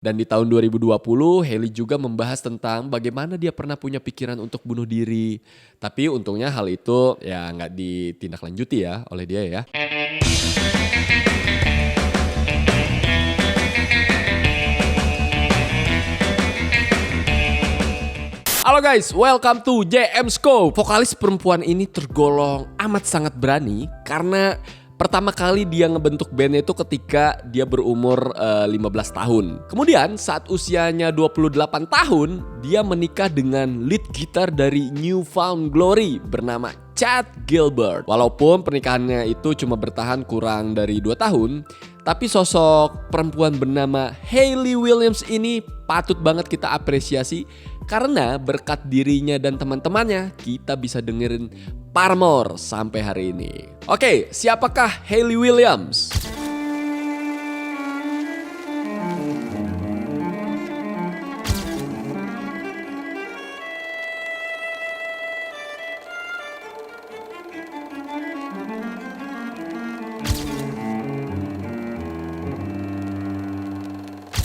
Dan di tahun 2020, Hailey juga membahas tentang bagaimana dia pernah punya pikiran untuk bunuh diri. Tapi untungnya hal itu ya nggak ditindaklanjuti ya oleh dia ya. Halo guys, welcome to JM Scope. Vokalis perempuan ini tergolong amat sangat berani karena pertama kali dia ngebentuk bandnya itu ketika dia berumur 15 tahun. Kemudian saat usianya 28 tahun, dia menikah dengan lead gitar dari New Found Glory bernama Chad Gilbert. Walaupun pernikahannya itu cuma bertahan kurang dari 2 tahun, tapi sosok perempuan bernama Hailey Williams ini patut banget kita apresiasi karena berkat dirinya dan teman-temannya kita bisa dengerin Paramore sampai hari ini. Oke, siapakah Hailey Williams?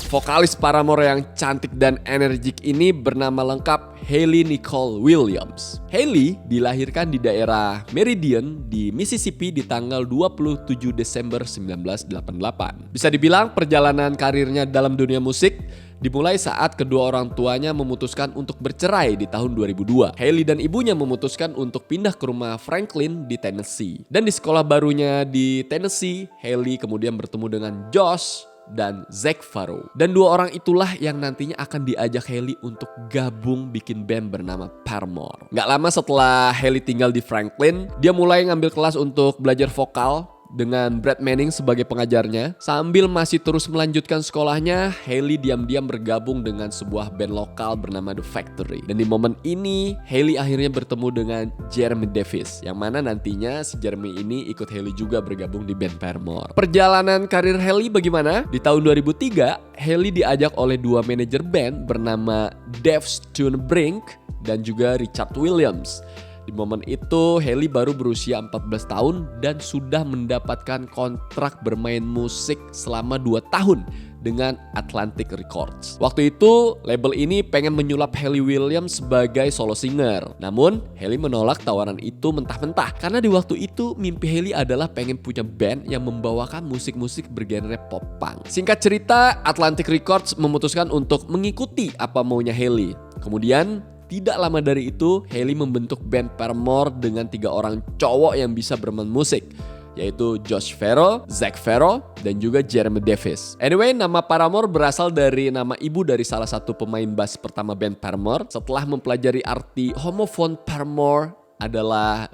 Vokalis Paramore yang cantik dan energik ini bernama lengkap Hailey Nicole Williams. Hailey dilahirkan di daerah Meridian di Mississippi di tanggal 27 Desember 1988. Bisa dibilang perjalanan karirnya dalam dunia musik dimulai saat kedua orang tuanya memutuskan untuk bercerai di tahun 2002. Hailey dan ibunya memutuskan untuk pindah ke rumah Franklin di Tennessee. Dan di sekolah barunya di Tennessee, Hailey kemudian bertemu dengan Josh dan Zac Farro. Dan dua orang itulah yang nantinya akan diajak Hailey untuk gabung bikin band bernama Paramore. Gak lama setelah Hailey tinggal di Franklin, dia mulai ngambil kelas untuk belajar vokal dengan Brad Manning sebagai pengajarnya. Sambil masih terus melanjutkan sekolahnya, Hailey diam-diam bergabung dengan sebuah band lokal bernama The Factory. Dan di momen ini, Hailey akhirnya bertemu dengan Jeremy Davis, yang mana nantinya si Jeremy ini ikut Hailey juga bergabung di band Paramore. Perjalanan karir Hailey bagaimana? Di tahun 2003, Hailey diajak oleh dua manajer band bernama Dave Stonebrink dan juga Richard Williams. Di momen itu, Hailey baru berusia 14 tahun dan sudah mendapatkan kontrak bermain musik selama 2 tahun dengan Atlantic Records. Waktu itu, label ini pengen menyulap Hailey Williams sebagai solo singer. Namun, Hailey menolak tawaran itu mentah-mentah karena di waktu itu mimpi Hailey adalah pengen punya band yang membawakan musik-musik bergenre pop punk. Singkat cerita, Atlantic Records memutuskan untuk mengikuti apa maunya Hailey. Kemudian, tidak lama dari itu, Hailey membentuk band Paramore dengan 3 orang cowok yang bisa bermain musik, yaitu Josh Farro, Zac Farro, dan juga Jeremy Davis. Anyway, nama Paramore berasal dari nama ibu dari salah satu pemain bass pertama band Paramore. Setelah mempelajari arti homophone Paramore adalah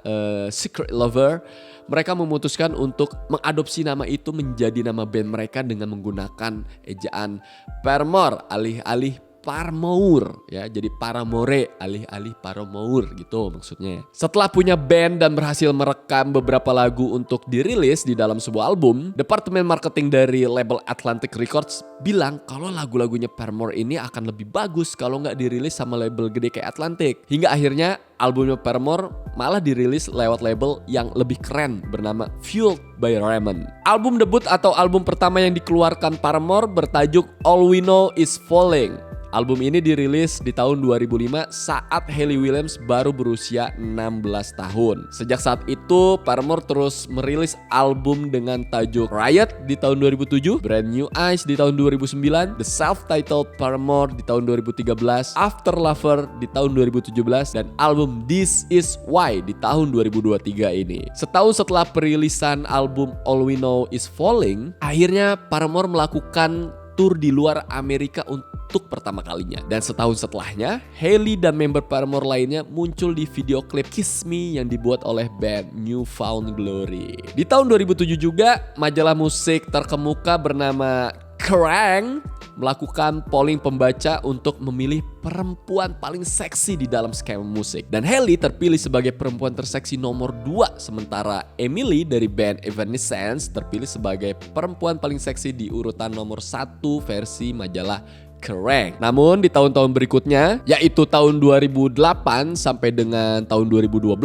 secret lover, mereka memutuskan untuk mengadopsi nama itu menjadi nama band mereka dengan menggunakan ejaan Paramore alih-alih Paramore ya, jadi Paramore alih-alih Paramore gitu maksudnya. Setelah punya band dan berhasil merekam beberapa lagu untuk dirilis di dalam sebuah album, departemen marketing dari label Atlantic Records bilang kalau lagu-lagunya Paramore ini akan lebih bagus kalau nggak dirilis sama label gede kayak Atlantic. Hingga akhirnya albumnya Paramore malah dirilis lewat label yang lebih keren bernama Fueled by Raymond. Album debut atau album pertama yang dikeluarkan Paramore bertajuk All We Know Is Falling. Album ini dirilis di tahun 2005 saat Hailey Williams baru berusia 16 tahun. Sejak saat itu, Paramore terus merilis album dengan tajuk Riot di tahun 2007, Brand New Eyes di tahun 2009, The Self-Titled Paramore di tahun 2013, After Lover di tahun 2017, dan album This Is Why di tahun 2023 ini. Setahun setelah perilisan album All We Know Is Falling, akhirnya Paramore melakukan tur di luar Amerika untuk pertama kalinya. Dan setahun setelahnya, Hailey dan member Paramore lainnya muncul di video klip Kiss Me yang dibuat oleh band New Found Glory. Di tahun 2007 juga, majalah musik terkemuka bernama Kerrang melakukan polling pembaca untuk memilih perempuan paling seksi di dalam skema musik. Dan Hailey terpilih sebagai perempuan terseksi nomor 2, sementara Emily dari band Evanescence terpilih sebagai perempuan paling seksi di urutan nomor 1 versi majalah Kerrang. Namun di tahun-tahun berikutnya, yaitu tahun 2008 sampai dengan tahun 2012,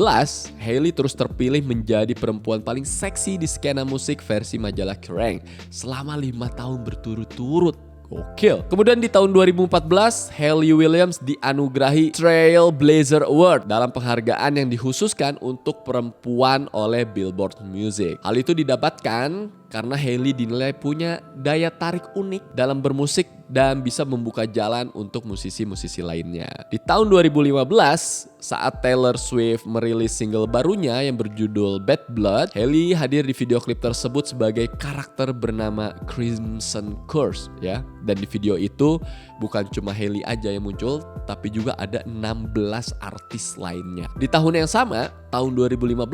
Hailey terus terpilih menjadi perempuan paling seksi di skena musik versi majalah Kerrang selama 5 tahun berturut-turut. Gokil. Kemudian di tahun 2014, Hayley Williams dianugerahi Trailblazer Award dalam penghargaan yang dikhususkan untuk perempuan oleh Billboard Music. Hal itu didapatkan karena Hayley dinilai punya daya tarik unik dalam bermusik dan bisa membuka jalan untuk musisi-musisi lainnya. Di tahun 2015, saat Taylor Swift merilis single barunya yang berjudul Bad Blood, Hayley hadir di video klip tersebut sebagai karakter bernama Crimson Curse ya. Dan di video itu bukan cuma Hayley aja yang muncul, tapi juga ada 16 artis lainnya. Di tahun yang sama, tahun 2015,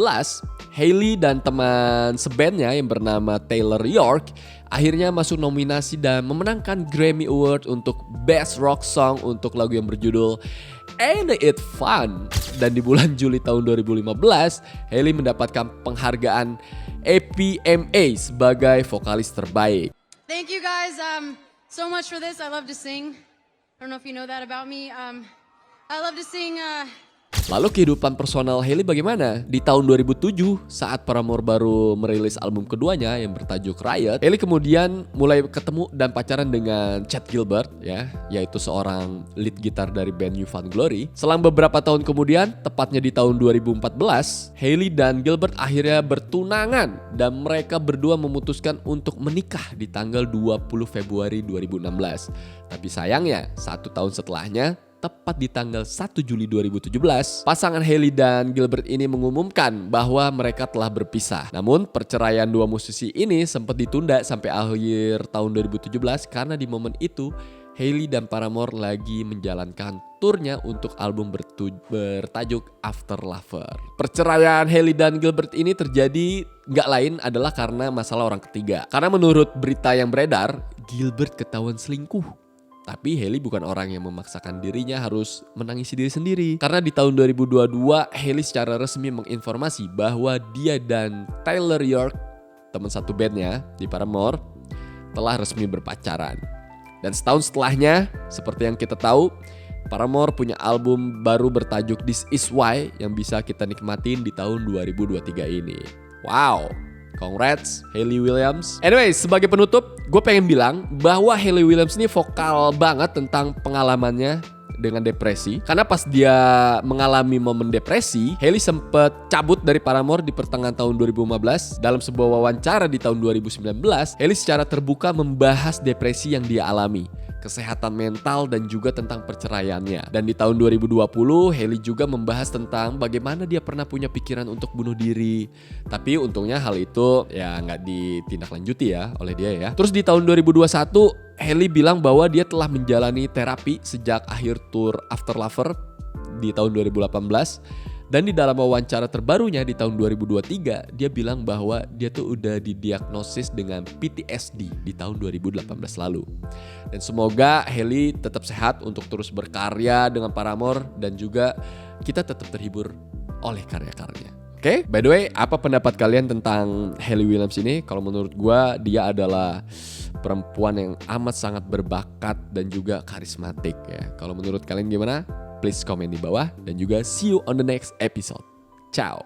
Hayley dan teman sebandnya yang bernama Taylor York akhirnya masuk nominasi dan memenangkan Grammy Award untuk Best Rock Song untuk lagu yang berjudul Ain't It Fun. Dan di bulan Juli tahun 2015, Hayley mendapatkan penghargaan APMA sebagai vokalis terbaik. Thank you guys so much for this. I love to sing. I don't know if you know that about me. I love to sing. Lalu kehidupan personal Hayley bagaimana? Di tahun 2007 saat Paramore baru merilis album keduanya yang bertajuk Riot, Hayley kemudian mulai ketemu dan pacaran dengan Chad Gilbert ya, yaitu seorang lead gitar dari band New Found Glory. Selang beberapa tahun kemudian, tepatnya di tahun 2014, Hayley dan Gilbert akhirnya bertunangan dan mereka berdua memutuskan untuk menikah di tanggal 20 Februari 2016. Tapi sayangnya, 1 tahun setelahnya, tepat di tanggal 1 Juli 2017, pasangan Hayley dan Gilbert ini mengumumkan bahwa mereka telah berpisah. Namun perceraian dua musisi ini sempat ditunda sampai akhir tahun 2017 karena di momen itu Hayley dan Paramore lagi menjalankan turnya untuk album bertajuk After Lover. Perceraian Hayley dan Gilbert ini terjadi nggak lain adalah karena masalah orang ketiga. Karena menurut berita yang beredar, Gilbert ketahuan selingkuh. Tapi Hayley bukan orang yang memaksakan dirinya harus menangisi diri sendiri. Karena di tahun 2022, Hayley secara resmi menginformasi bahwa dia dan Taylor York, teman satu bandnya di Paramore, telah resmi berpacaran. Dan setahun setelahnya, seperti yang kita tahu, Paramore punya album baru bertajuk This Is Why yang bisa kita nikmatin di tahun 2023 ini. Wow! Congrats Hayley Williams. Anyway, sebagai penutup, gue pengen bilang bahwa Hayley Williams ini vokal banget tentang pengalamannya dengan depresi. Karena pas dia mengalami momen depresi, Hayley sempat cabut dari Paramore di pertengahan tahun 2015. Dalam sebuah wawancara di tahun 2019, Hayley secara terbuka membahas depresi yang dia alami, kesehatan mental dan juga tentang perceraiannya. Dan di tahun 2020, Hayley juga membahas tentang bagaimana dia pernah punya pikiran untuk bunuh diri. Tapi untungnya hal itu ya nggak ditindaklanjuti ya oleh dia ya. Terus di tahun 2021, Hayley bilang bahwa dia telah menjalani terapi sejak akhir tour After Lover di tahun 2018. Dan di dalam wawancara terbarunya di tahun 2023, dia bilang bahwa dia tuh udah didiagnosis dengan PTSD di tahun 2018 lalu. Dan semoga Hayley tetap sehat untuk terus berkarya dengan Paramore dan juga kita tetap terhibur oleh karya-karyanya. Oke, by the way, apa pendapat kalian tentang Hayley Williams ini? Kalau menurut gua, dia adalah perempuan yang amat sangat berbakat dan juga karismatik ya. Kalau menurut kalian gimana? Please komen di bawah dan juga see you on the next episode. Ciao.